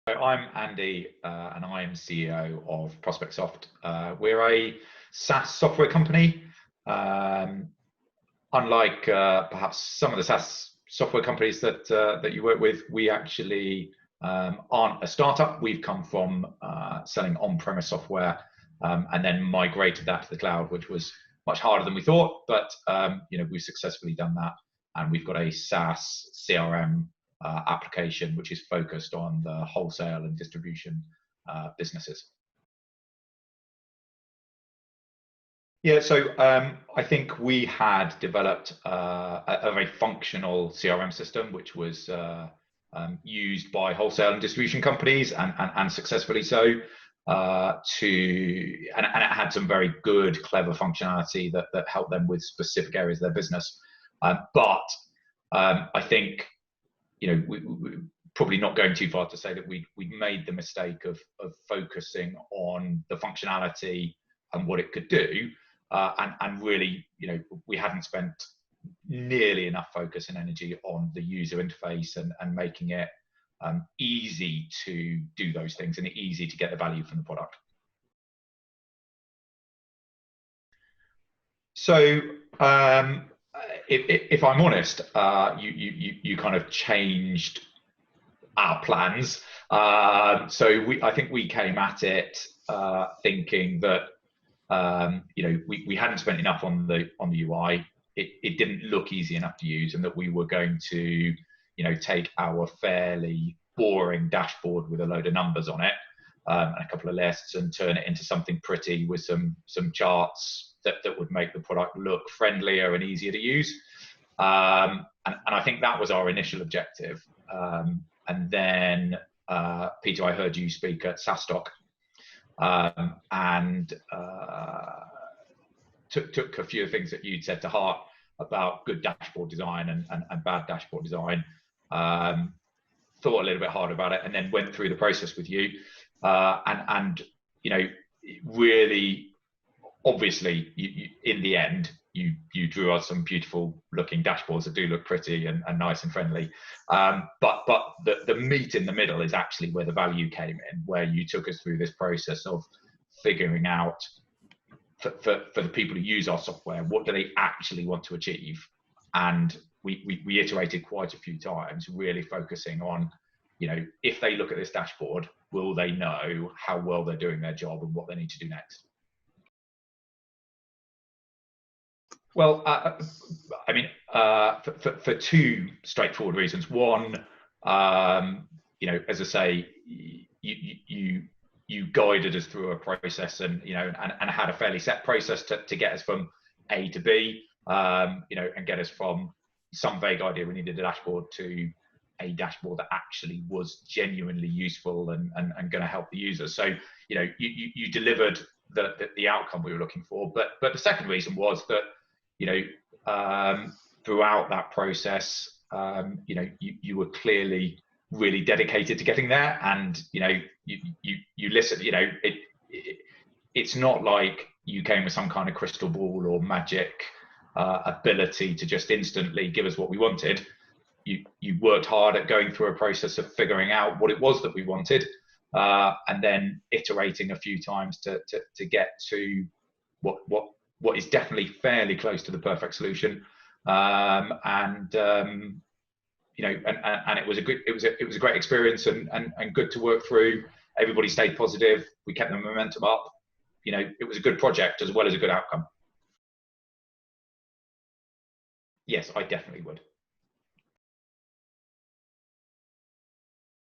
I'm Andy, and I am CEO of ProspectSoft. We're a SaaS software company. Unlike perhaps some of the SaaS software companies that you work with, we actually aren't a startup. We've come from selling on-premise software and then migrated that to the cloud, which was much harder than we thought. But we've successfully done that, and we've got a SaaS CRM application which is focused on the wholesale and distribution businesses. Yeah, so I think we had developed a very functional CRM system which was used by wholesale and distribution companies, and successfully so. And it had some very good, clever functionality that helped them with specific areas of their business. But I think we're probably not going too far to say that we made the mistake of focusing on the functionality and what it could do, and really, we hadn't spent nearly enough focus and energy on the user interface and making it easy to do those things and easy to get the value from the product. So if I'm honest, you kind of changed our plans. So I think we came at it thinking that we hadn't spent enough on the UI. It didn't look easy enough to use, and that we were going to take our fairly boring dashboard with a load of numbers on it and a couple of lists and turn it into something pretty with some charts that would make the product look friendlier and easier to use. And I think that was our initial objective. And then, Peter, I heard you speak at SaaStock, and took a few things that you'd said to heart about good dashboard design and bad dashboard design. Thought a little bit hard about it, and then went through the process with you. And really, obviously, in the end, you drew us some beautiful looking dashboards that do look pretty and nice and friendly. But the meat in the middle is actually where the value came in, where you took us through this process of figuring out for the people who use our software, what do they actually want to achieve? And we iterated quite a few times, really focusing on, if they look at this dashboard, will they know how well they're doing their job and what they need to do next? Well, I mean, for two straightforward reasons. One, as I say, you guided us through a process, and had a fairly set process to get us from A to B, and get us from some vague idea we needed a dashboard to a dashboard that actually was genuinely useful and going to help the user. So you delivered the outcome we were looking for. But the second reason was that throughout that process, you were clearly really dedicated to getting there, and you listen. It's not like you came with some kind of crystal ball or magic ability to just instantly give us what we wanted. You worked hard at going through a process of figuring out what it was that we wanted, and then iterating a few times to get to what is definitely fairly close to the perfect solution. And it was a great experience and good to work through. Everybody stayed positive. We kept the momentum up. It was a good project as well as a good outcome. Yes, I definitely would.